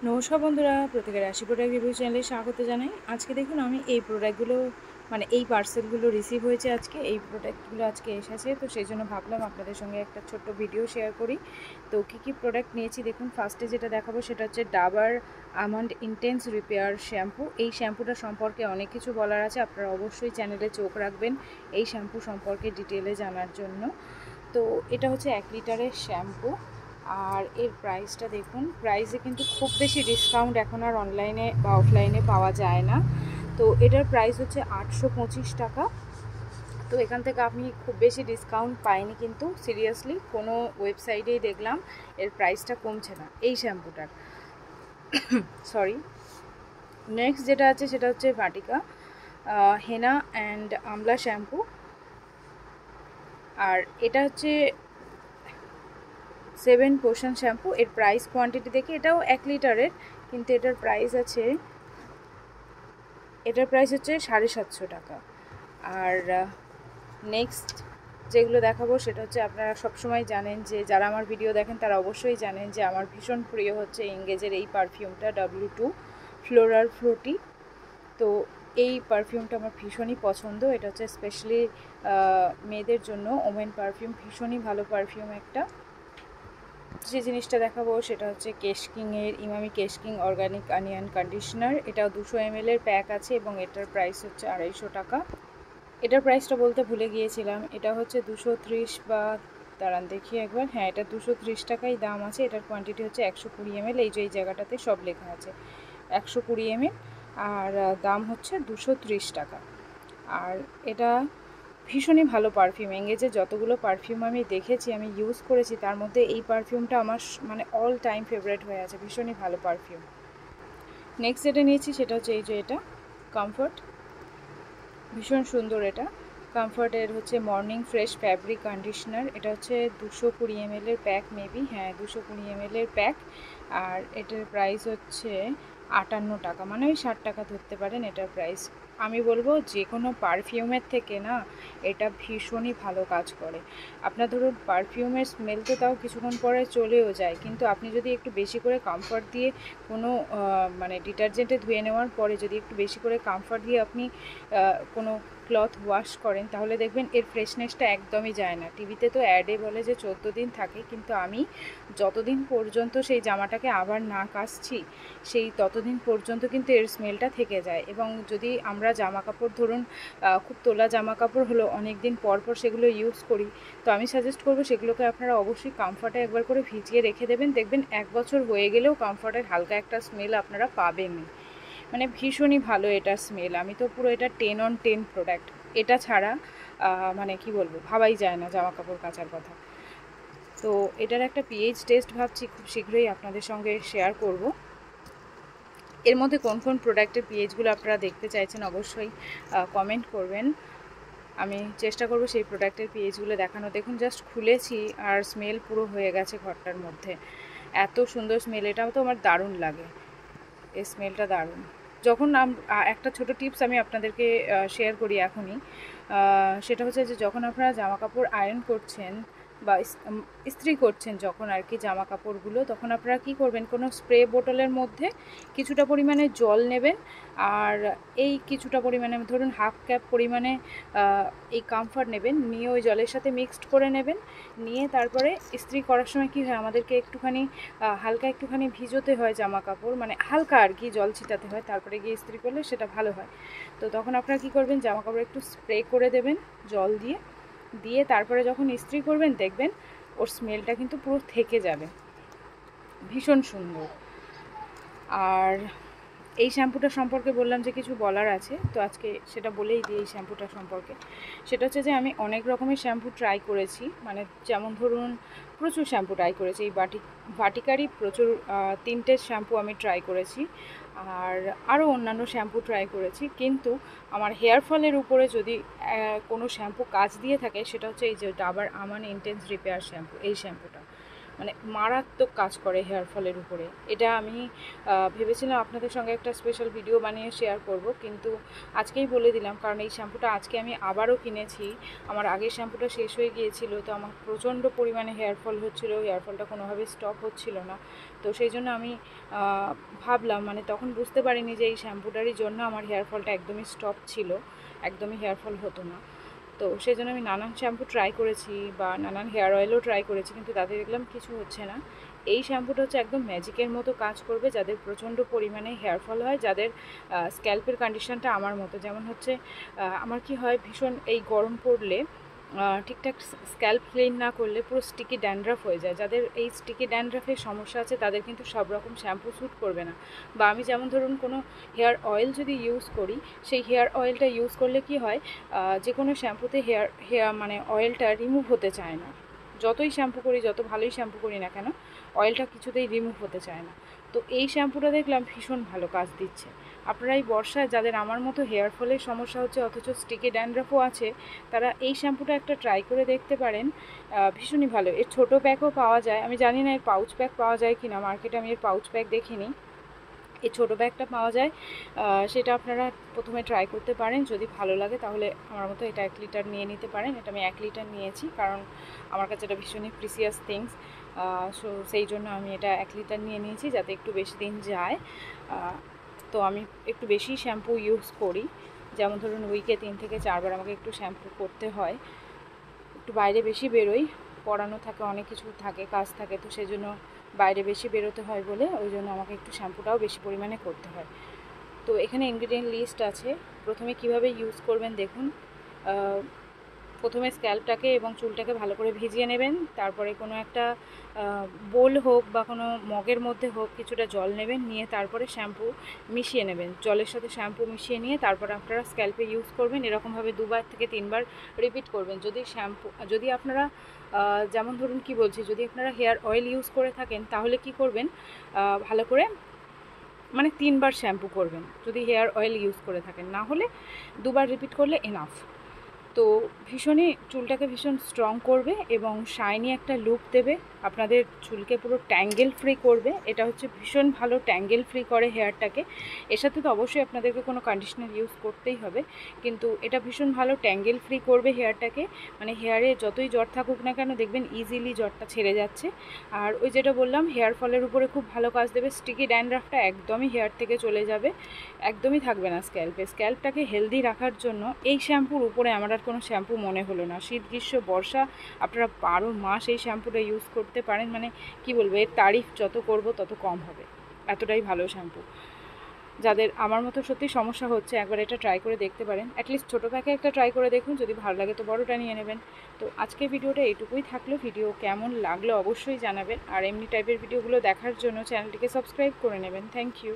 নমস্কার বন্ধুরা, প্রত্যেকের রাশি প্রোডাক্ট রিভিউ চ্যানেলে স্বাগত জানাই। আজকে দেখুন আমি এই প্রোডাক্টগুলো এই পার্সেলগুলো রিসিভ হয়েছে আজকে, এই প্রোডাক্টগুলো আজকে এসেছে, তো সেই জন্য ভাবলাম আপনাদের সঙ্গে একটা ছোট্ট ভিডিও শেয়ার করি। তো কী প্রোডাক্ট নিয়েছি দেখুন। ফার্স্টে যেটা দেখাবো সেটা হচ্ছে ডাবার আমন্ড ইন্টেন্স রিপেয়ার শ্যাম্পু। এই শ্যাম্পুটা সম্পর্কে অনেক কিছু বলার আছে, আপনারা অবশ্যই চ্যানেলে চোখ রাখবেন এই শ্যাম্পু সম্পর্কে ডিটেলে জানার জন্য। তো এটা হচ্ছে 1 লিটারের শ্যাম্পু, আর এর প্রাইসটা দেখুন। প্রাইসে কিন্তু খুব বেশি ডিসকাউন্ট এখন আর অনলাইনে বা অফলাইনে পাওয়া যায় না। তো এটার প্রাইস হচ্ছে 825 টাকা। তো এখান থেকে আমি খুব বেশি ডিসকাউন্ট পাইনি, কিন্তু সিরিয়াসলি কোনো ওয়েবসাইটেই দেখলাম এর প্রাইসটা কমছে না এই শ্যাম্পুটার। সরি। নেক্সট যেটা আছে সেটা হচ্ছে ভাটিকা হেনা অ্যান্ড আমলা শ্যাম্পু, আর এটা হচ্ছে 7 পোর্শন শ্যাম্পু। এর প্রাইস কোয়ান্টিটি দেখে এটাও 1 লিটারের, কিন্তু এটার প্রাইস হচ্ছে 750 টাকা। আর নেক্সট যেগুলো দেখাবো সেটা হচ্ছে, আপনারা সবসময় জানেন যে যারা আমার ভিডিও দেখেন তারা অবশ্যই জানেন যে আমার ভীষণ প্রিয় হচ্ছে এঙ্গেজের এই পারফিউমটা W2 ফ্লোরাল ফ্রুটি। তো এই পারফিউমটা আমার ভীষণই পছন্দ। এটা হচ্ছে স্পেশালি মেয়েদের জন্য ওমেন পারফিউম, ভীষণই ভালো পারফিউম একটা। যে জিনিসটা দেখাবো সেটা হচ্ছে কেশকিংয়ের ইমামি কেশকিং অর্গানিক অনিয়ন কন্ডিশনার। এটাও 200 ml এর প্যাক আছে এবং এটার প্রাইস হচ্ছে 250 টাকা। এটার প্রাইসটা বলতে ভুলে গিয়েছিলাম, এটা হচ্ছে 230 বা দাঁড়ান দেখি একবার, হ্যাঁ এটা 230 টাকাই দাম আছে। এটার কোয়ান্টিটি হচ্ছে 120 ml, এই যে এই জায়গাটাতে সব লেখা আছে 120 ml, আর দাম হচ্ছে 230 টাকা। আর এটা ভীষণই ভালো পারফিউম। এঙ্গেজে যতগুলো পারফিউম আমি দেখেছি, আমি ইউজ করেছি, তার মধ্যে এই পারফিউমটা আমার অল টাইম ফেভারিট হয়ে আছে, ভীষণই ভালো পারফিউম। নেক্সট যেটা নিয়েছি সেটা হচ্ছে এই যে এটা কমফর্ট, ভীষণ সুন্দর এটা। কমফর্টের হচ্ছে মর্নিং ফ্রেশ ফ্যাব্রিক কন্ডিশনার। এটা হচ্ছে 220 ml এর প্যাক, মেবি হ্যাঁ 220 ml এর প্যাক, আর এটার প্রাইস হচ্ছে 58 টাকা, মানে ওই 60 টাকা ধরতে পারেন এটার প্রাইস। আমি বলবো যে কোনো পারফিউমের থেকে না এটা ভীষণই ভালো কাজ করে। আপনার ধরুন পারফিউমের স্মেল তো তাও কিছুক্ষণ পরে চলেও যায়, কিন্তু আপনি যদি একটু বেশি করে কমফর্ট দিয়ে কোনো ডিটারজেন্টে ধুয়ে নেওয়ার পরে যদি একটু বেশি করে কমফর্ট দিয়ে আপনি কোনো ক্লথ ওয়াশ করেন, তাহলে দেখবেন এর ফ্রেশনেসটা একদমই যায় না। টিভিতে তো অ্যাডে বলে যে 14 দিন থাকে, কিন্তু আমি যতদিন পর্যন্ত সেই জামাটাকে আবার না কাচছি সেই ততদিন পর্যন্ত কিন্তু এর স্মেলটা থেকে যায়। এবং যদি আমরা জামা কাপড় ধরুন খুব তোলা জামা কাপড় হলো অনেক দিন পর পর সেগুলো ইউজ করি, তো আমি সাজেস্ট করবো সেগুলোকে আপনারা অবশ্যই কমফর্টে একবার করে ভিজিয়ে রেখে দেবেন। দেখবেন 1 বছর হয়ে গেলেও কমফর্টের হালকা একটা স্মেল আপনারা পাবেনই, ভীষণই ভালো এটার স্মেল। আমি তো পুরো এটা 10 on 10 প্রোডাক্ট। এটা ছাড়া কি বলবো, ভাবাই যায় না জামা কাপড় কাচার কথা। তো এটার একটা পিএইচ টেস্ট ভাবছি খুব শীঘ্রই আপনাদের সঙ্গে শেয়ার করব। এর মধ্যে কোন কোন প্রোডাক্টের পিএইচগুলো আপনারা দেখতে চাইছেন অবশ্যই কমেন্ট করবেন, আমি চেষ্টা করব সেই প্রোডাক্টের পিএইচগুলো দেখানো। দেখুন জাস্ট খুলেছি আর স্মেল পুরো হয়ে গেছে ঘরটার মধ্যে, এত সুন্দর স্মেল। এটাও তো আমার দারুণ লাগে, এই স্মেলটা দারুণ। যখন একটা ছোট টিপস আমি আপনাদেরকে শেয়ার করি এখনই, সেটা হচ্ছে যে যখন আপনারা জামা কাপড় আয়রন করছেন বা ইস্ত্রি করছেন যখন আর কি জামা কাপড়গুলো, তখন আপনারা কি করবেন, কোনো স্প্রে বোতলের মধ্যে কিছুটা পরিমাণে জল নেবেন, আর এই কিছুটা পরিমাণে ধরুন হাফ কাপ পরিমাণে এই কমফর্ট নেবেন, নিয়ে ওই জলের সাথে মিক্সড করে নেবেন। নিয়ে তারপরে ইস্ত্রি করার সময় কি হয়, আমাদেরকে একটুখানি হালকা একটুখানি ভিজোতে হয় জামা কাপড়, হালকা আর কি জল ছিটাতে হয়, তারপরে গিয়ে ইস্ত্রি করলে সেটা ভালো হয়। তো তখন আপনারা কী করবেন, জামা কাপড় একটু স্প্রে করে দেবেন জল দিয়ে, দিয়ে তারপরে যখন ইস্ত্রি করবেন দেখবেন ওর স্মেলটা কিন্তু পুরো থেকে যাবে, ভীষণ সুন্দর। আর এই শ্যাম্পুটা সম্পর্কে বললাম যে কিছু বলার আছে, তো আজকে সেটা বলেই দিই এই শ্যাম্পুটা সম্পর্কে। সেটা হচ্ছে যে আমি অনেক রকমের শ্যাম্পু ট্রাই করেছি, যেমন ধরুন প্রচুর শ্যাম্পু ট্রাই করেছি। এই ভাটিকারই প্রচুর 3টে শ্যাম্পু আমি ট্রাই করেছি, আর আরও অন্যান্য শ্যাম্পু ট্রাই করেছি, কিন্তু আমার হেয়ার ফলের উপরে যদি কোনো শ্যাম্পু কাজ দিয়ে থাকে সেটা হচ্ছে এই যে ডাবার আমন্ড ইন্টেন্স রিপেয়ার শ্যাম্পু। এই শ্যাম্পুটা মানে মারাত্মক কাজ করে হেয়ার ফলের উপরে। এটা আমি ভেবেছিলাম আপনাদের সঙ্গে একটা স্পেশাল ভিডিও বানিয়ে শেয়ার করব, কিন্তু আজকেই বলে দিলাম, কারণ এই শ্যাম্পুটা আজকে আমি আবারও কিনেছি। আমার আগের শ্যাম্পুটা শেষ হয়ে গিয়েছিল, তো আমার প্রচণ্ড পরিমাণে হেয়ার ফল হচ্ছিলো, হেয়ার ফলটা কোনোভাবে স্টপ হচ্ছিল না। তো সেই জন্য আমি ভাবলাম, মানে তখন বুঝতে পারিনি যে এই শ্যাম্পুটারই জন্য আমার হেয়ার ফলটা একদমই স্টপ ছিল, একদমই হেয়ার ফল হতো না। তো সেই জন্য আমি নানান শ্যাম্পু ট্রাই করেছি বা নানান হেয়ার অয়েলও ট্রাই করেছি, কিন্তু তাতে দেখলাম কিছু হচ্ছে না। এই শ্যাম্পুটা হচ্ছে একদম ম্যাজিকের মতো কাজ করবে যাদের প্রচণ্ড পরিমাণে হেয়ার ফল হয়, যাদের স্ক্যাল্পের কন্ডিশনটা আমার মতো। যেমন হচ্ছে আমার কি হয়, ভীষণ এই গরম পড়লে ঠিকঠাক স্ক্যাল্প ক্লিন না করলে পুরো স্টিকি ড্যান্ড্রাফ হয়ে যায়। যাদের এই স্টিকি ড্যান্ড্রাফের সমস্যা আছে তাদের কিন্তু সব রকম শ্যাম্পু স্যুট করবে না। বা আমি যেমন ধরুন কোনো হেয়ার অয়েল যদি ইউজ করি, সেই হেয়ার অয়েলটা ইউজ করলে কি হয়, যে কোনো শ্যাম্পুতে হেয়ার মানে অয়েলটা রিমুভ হতে চায় না। যতই শ্যাম্পু করি, যত ভালোই শ্যাম্পু করি না কেন, অয়েলটা কিছুতেই রিমুভ হতে চায় না। তো এই শ্যাম্পুটা দেখলাম ভীষণ ভালো কাজ দিচ্ছে। আপনারা এই বর্ষায় যাদের আমার মতো হেয়ার ফলের সমস্যা হচ্ছে অথচ স্টিকি ড্যান্ড্রাফও আছে, তারা এই শ্যাম্পুটা একটা ট্রাই করে দেখতে পারেন। ভীষণই ভালো। এর ছোটো প্যাকও পাওয়া যায়, আমি জানি না এর পাউচ প্যাক পাওয়া যায় কি না, মার্কেটে আমি এর পাউচ প্যাক দেখিনি। এই ছোটো ব্যাগটা পাওয়া যায়, সেটা আপনারা প্রথমে ট্রাই করতে পারেন। যদি ভালো লাগে তাহলে আমার মতো এটা 1 লিটার নিয়ে নিতে পারেন। এটা আমি 1 লিটার নিয়েছি, কারণ আমার কাছে এটা ভীষণই প্রিসিয়াস থিংস। সো সেই জন্য আমি এটা 1 লিটার নিয়ে নিয়েছি, যাতে একটু বেশি দিন যায়। তো আমি একটু বেশি শ্যাম্পু ইউজ করি, যেমন ধরুন উইকে 3 থেকে 4 বার আমাকে একটু শ্যাম্পু করতে হয়। একটু বাইরে বেশি বেরোই, পড়ানো থাকে, অনেক কিছু থাকে, কাজ থাকে, তো সেই জন্য বাইরে বেশি বেরোতে হয় বলে ওই জন্য আমাকে একটু শ্যাম্পুটাও বেশি পরিমাণে করতে হয়। তো এখানে ইনগ্রিডিয়েন্ট লিস্ট আছে। প্রথমে কিভাবে ইউজ করবেন দেখুন। প্রথমে স্ক্যাল্পটাকে এবং চুলটাকে ভালো করে ভিজিয়ে নেবেন। তারপরে কোনো একটা বোল হোক বা কোনো মগের মধ্যে হোক কিছুটা জল নেবেন, নিয়ে তারপরে শ্যাম্পু মিশিয়ে নেবেন। জলের সাথে শ্যাম্পু মিশিয়ে নিয়ে তারপর আপনারা স্ক্যাল্পে ইউজ করবেন। এরকমভাবে 2 থেকে 3 বার রিপিট করবেন। যদি আপনারা যেমন ধরুন কি বলছি, যদি আপনারা হেয়ার অয়েল ইউজ করে থাকেন তাহলে কি করবেন, ভালো করে মানে 3 বার শ্যাম্পু করবেন যদি হেয়ার অয়েল ইউজ করে থাকেন, না হলে 2 বার রিপিট করলে এনাফ। তো ভীষণই চুলটাকে ভীষণ স্ট্রং করবে এবং শাইনি একটা লুক দেবে, আপনাদের চুলকে পুরো ট্যাঙ্গেল ফ্রি করবে। এটা হচ্ছে ভীষণ ভালো, ট্যাঙ্গেল ফ্রি করে হেয়ারটাকে। এর সাথে তো অবশ্যই আপনাদেরকে কোনো কন্ডিশনার ইউজ করতেই হবে, কিন্তু এটা ভীষণ ভালো ট্যাঙ্গেল ফ্রি করবে হেয়ারটাকে। মানে হেয়ারে যতই জ্বর থাকুক না কেন দেখবেন ইজিলি জ্বরটা ছেড়ে যাচ্ছে। আর ওই যেটা বললাম, হেয়ার ফলের উপরে খুব ভালো কাজ দেবে। স্টিকি ড্যান্ড্রাফটা একদমই হেয়ার থেকে চলে যাবে, একদমই থাকবে না স্ক্যাল্পটাকে হেলদি রাখার জন্য এই শ্যাম্পুর উপরে আমার আর কোনো শ্যাম্পু মনে হলো না। শীত, গ্রীষ্ম, বর্ষা আপনারা 12 মাস এই শ্যাম্পুটা ইউজ করতে পারেন। মানে কি বলবো, এর তারিফ যত করব তত কম হবে, এতটাই ভালো শ্যাম্পু। যাদের আমার মতো সত্যি সমস্যা হচ্ছে একবার এটা ট্রাই করে দেখতে পারেন। অ্যাটলিস্ট ছোটো প্যাকে একটা ট্রাই করে দেখুন, যদি ভালো লাগে তো বড়টা নিয়ে নেবেন। তো আজকের ভিডিওটা এইটুকুই থাকলো। ভিডিও কেমন লাগলো অবশ্যই জানাবেন, আর এমনি টাইপের ভিডিওগুলো দেখার জন্য চ্যানেলটিকে সাবস্ক্রাইব করে নেবেন। Thank you.